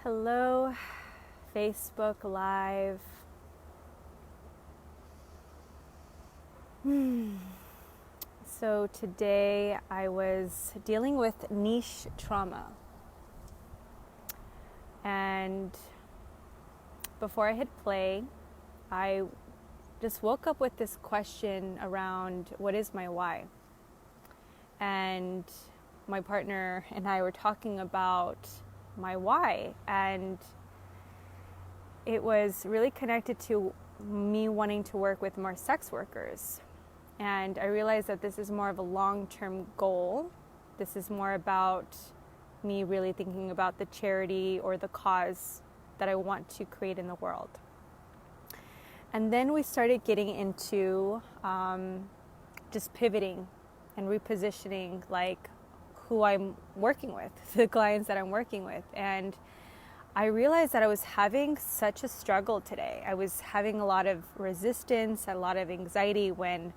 Hello, Facebook Live. So today I was dealing with niche trauma. And before I hit play, I just woke up with this question around what is my why? And my partner and I were talking about my why, and it was really connected to me wanting to work with more sex workers. And I realized that this is more of a long-term goal. This is more about me really thinking about the charity or the cause that I want to create in the world. And then we started getting into just pivoting and repositioning, like who I'm working with, the clients that I'm working with. And I realized that I was having such a struggle today. I was having a lot of resistance, a lot of anxiety when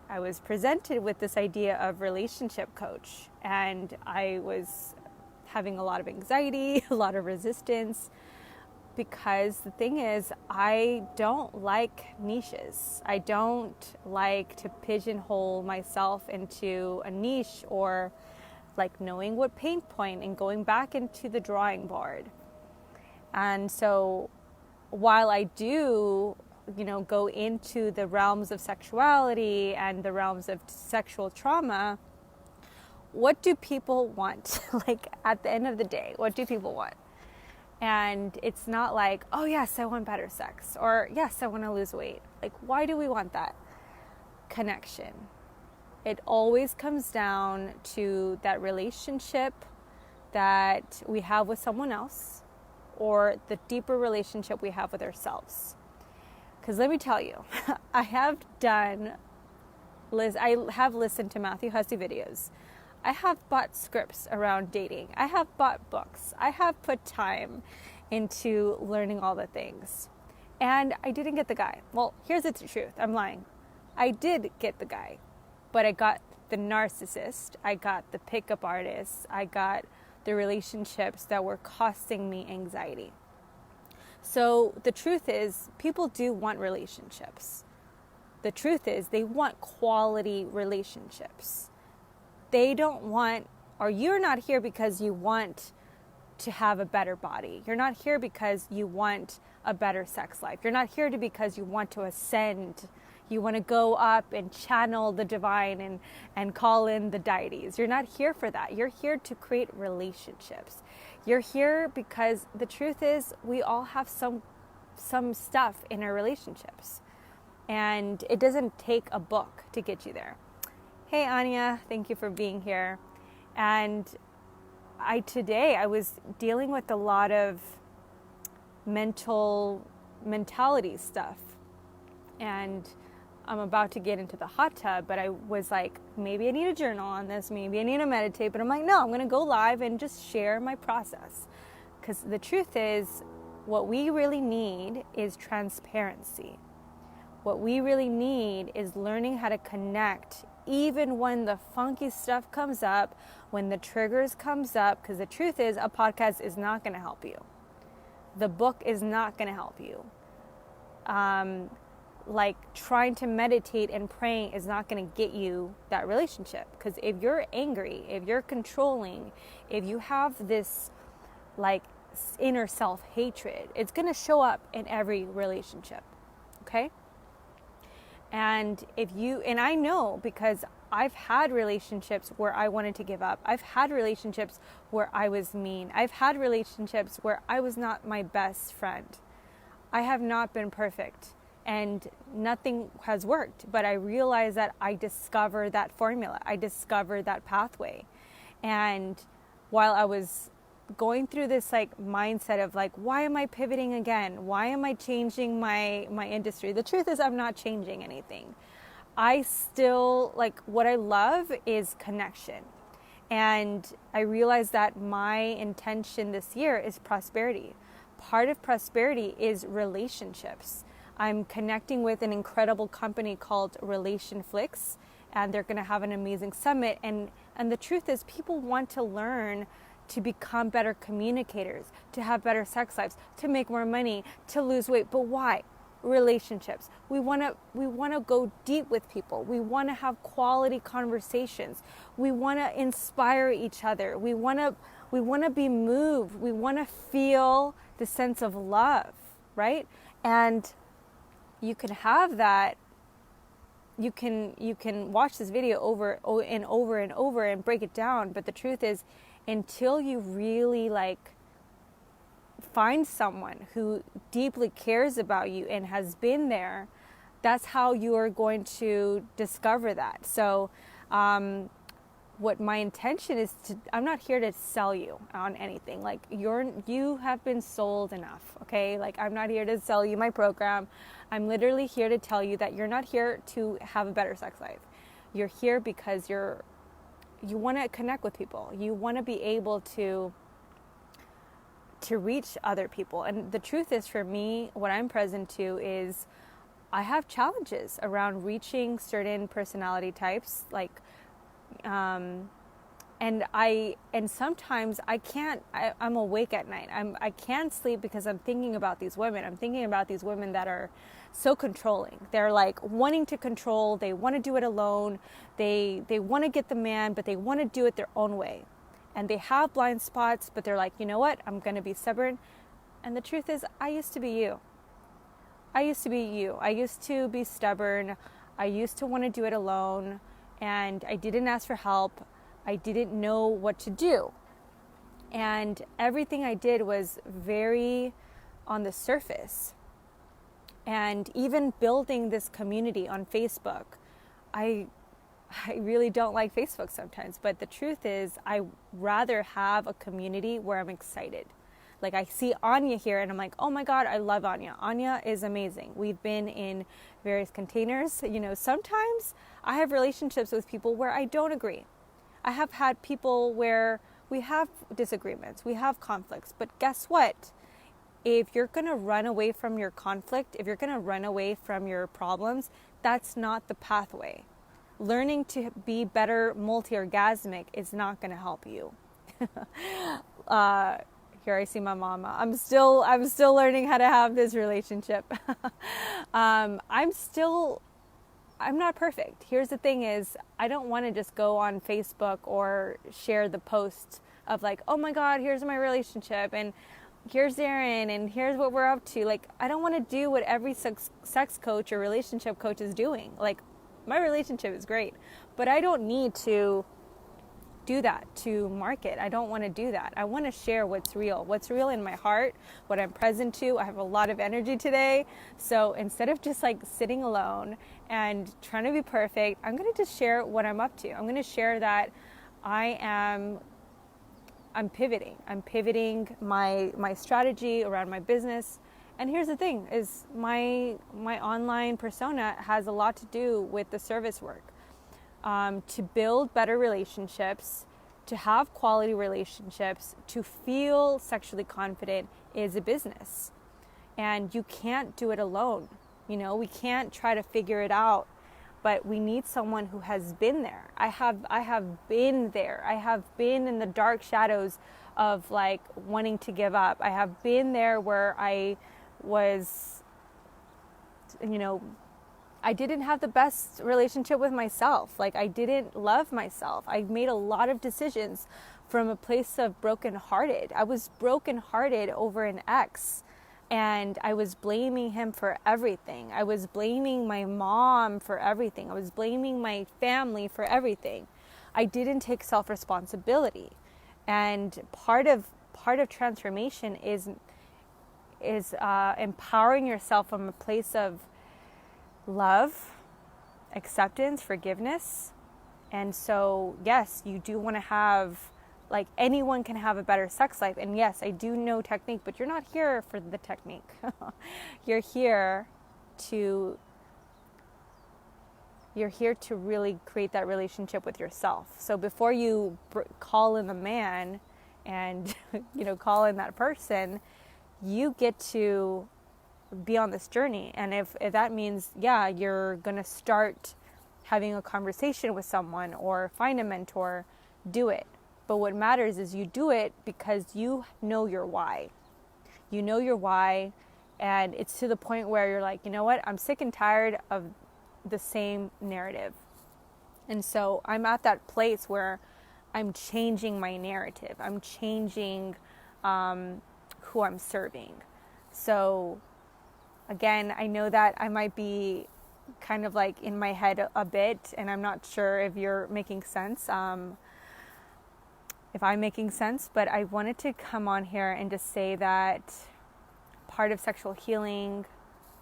I was presented with this idea of relationship coach. And I was having a lot of anxiety, a lot of resistance, because the thing is, I don't like niches. I don't like to pigeonhole myself into a niche, or like knowing what pain point and going back into the drawing board. And so while I do, go into the realms of sexuality and the realms of sexual trauma, what do people want? Like at the end of the day, what do people want? And it's not like, oh yes, I want better sex, or yes, I want to lose weight. Like, why do we want that? Connection. It always comes down to that relationship that we have with someone else, or the deeper relationship we have with ourselves. Because let me tell you, I have listened to Matthew Hussey videos. I have bought scripts around dating. I have bought books. I have put time into learning all the things. And I didn't get the guy. Well, here's the truth. I'm lying. I did get the guy. But I got the narcissist. I got the pickup artist. I got the relationships that were costing me anxiety. So the truth is, people do want relationships. The truth is, they want quality relationships. They don't want, or you're not here because you want to have a better body. You're not here because you want a better sex life. You're not here because you want to ascend. You want to go up and channel the divine and call in the deities. You're not here for that. You're here to create relationships. You're here because the truth is, we all have some stuff in our relationships. And it doesn't take a book to get you there. Hey, Anya, thank you for being here. And today I was dealing with a lot of mentality stuff. And I'm about to get into the hot tub, but I was like, maybe I need a journal on this. Maybe I need to meditate. But I'm like, no, I'm going to go live and just share my process. Because the truth is, what we really need is transparency. What we really need is learning how to connect even when the funky stuff comes up, when the triggers comes up, because the truth is, a podcast is not going to help you. The book is not going to help you. Like trying to meditate and praying is not going to get you that relationship. Because if you're angry, if you're controlling, if you have this like inner self-hatred, it's going to show up in every relationship. Okay? And I know, because I've had relationships where I wanted to give up. I've had relationships where I was mean. I've had relationships where I was not my best friend. I have not been perfect, and nothing has worked. But I realized that I discovered that formula. I discovered that pathway. And while I was going through this like mindset of like, why am I pivoting again? Why am I changing my industry? The truth is, I'm not changing anything. I still, like, what I love is connection. And I realized that my intention this year is prosperity. Part of prosperity is relationships. I'm connecting with an incredible company called Relationflix, and they're going to have an amazing summit. And the truth is, people want to learn to become better communicators, to have better sex lives, to make more money, to lose weight. But why? Relationships. We want to go deep with people. We want to have quality conversations. We want to inspire each other. We want to be moved. We want to feel the sense of love, right? And you can have that. You can watch this video over and over and over and break it down, but the truth is, until you really find someone who deeply cares about you and has been there, that's how you are going to discover that. So what my intention is I'm not here to sell you on anything. You have been sold enough, okay? I'm not here to sell you my program. I'm literally here to tell you that you're not here to have a better sex life. You're here because you want to connect with people. You want to be able to reach other people. And the truth is, for me, what I'm present to is I have challenges around reaching certain personality types, and sometimes I'm awake at night. I can't sleep because I'm thinking about these women. I'm thinking about these women that are so controlling. They're wanting to control. They want to do it alone. They want to get the man, but they want to do it their own way. And they have blind spots, but they're like, you know what? I'm going to be stubborn. And the truth is, I used to be you. I used to be stubborn. I used to want to do it alone. And I didn't ask for help. I didn't know what to do. And everything I did was very on the surface. And even building this community on Facebook, I really don't like Facebook sometimes. But the truth is, I rather have a community where I'm excited. I see Anya here and I'm like, oh my God, I love Anya. Anya is amazing. We've been in various containers. Sometimes I have relationships with people where I don't agree. I have had people where we have disagreements, we have conflicts, but guess what? If you're going to run away from your conflict, if you're going to run away from your problems, that's not the pathway. Learning to be better multi-orgasmic is not going to help you. Here I see my mama. I'm still learning how to have this relationship. I'm not perfect. Here's the thing is, I don't want to just go on Facebook or share the post of oh my God, here's my relationship and here's Darren and here's what we're up to. I don't want to do what every sex coach or relationship coach is doing. My relationship is great, but I don't need to do that to market. I don't want to do that. I want to share what's real in my heart, what I'm present to. I have a lot of energy today. So instead of just sitting alone and trying to be perfect, I'm going to just share what I'm up to. I'm going to share that I'm pivoting. I'm pivoting my strategy around my business. And here's the thing is my online persona has a lot to do with the service work. To build better relationships, to have quality relationships, to feel sexually confident is a business. And you can't do it alone. We can't try to figure it out, but we need someone who has been there. I have been there. I have been in the dark shadows of wanting to give up. I have been there where I was, I didn't have the best relationship with myself. I didn't love myself. I made a lot of decisions from a place of brokenhearted. I was brokenhearted over an ex, and I was blaming him for everything. I was blaming my mom for everything. I was blaming my family for everything. I didn't take self-responsibility. And part of transformation is empowering yourself from a place of love, acceptance, forgiveness. And so, yes, you do want to have, anyone can have a better sex life. And yes, I do know technique, but you're not here for the technique. You're here to really create that relationship with yourself. So before you call in the man and, call in that person, you get to be on this journey. And if that means, you're going to start having a conversation with someone or find a mentor, do it. But what matters is you do it because you know your why. You know your why, and it's to the point where you're like, you know what? I'm sick and tired of the same narrative. And so I'm at that place where I'm changing my narrative. I'm changing who I'm serving. So again, I know that I might be kind of like in my head a bit, and I'm not sure if you're making sense, if I'm making sense, but I wanted to come on here and just say that part of sexual healing,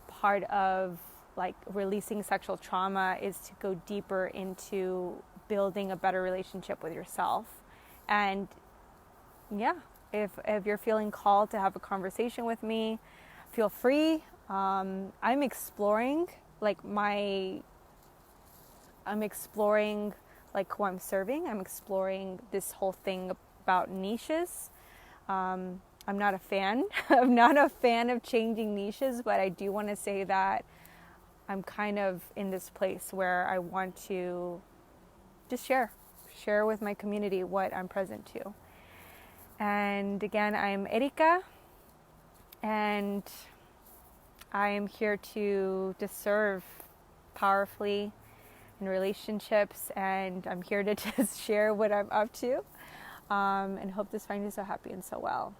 part of like releasing sexual trauma is to go deeper into building a better relationship with yourself. And yeah, if you're feeling called to have a conversation with me, feel free. I'm exploring like who I'm serving. I'm exploring this whole thing about niches. I'm not a fan. I'm not a fan of changing niches, but I do want to say that I'm kind of in this place where I want to just share with my community what I'm present to. And again, I'm Erikaa, and I am here to serve powerfully in relationships, and I'm here to just share what I'm up to, and hope this finds you so happy and so well.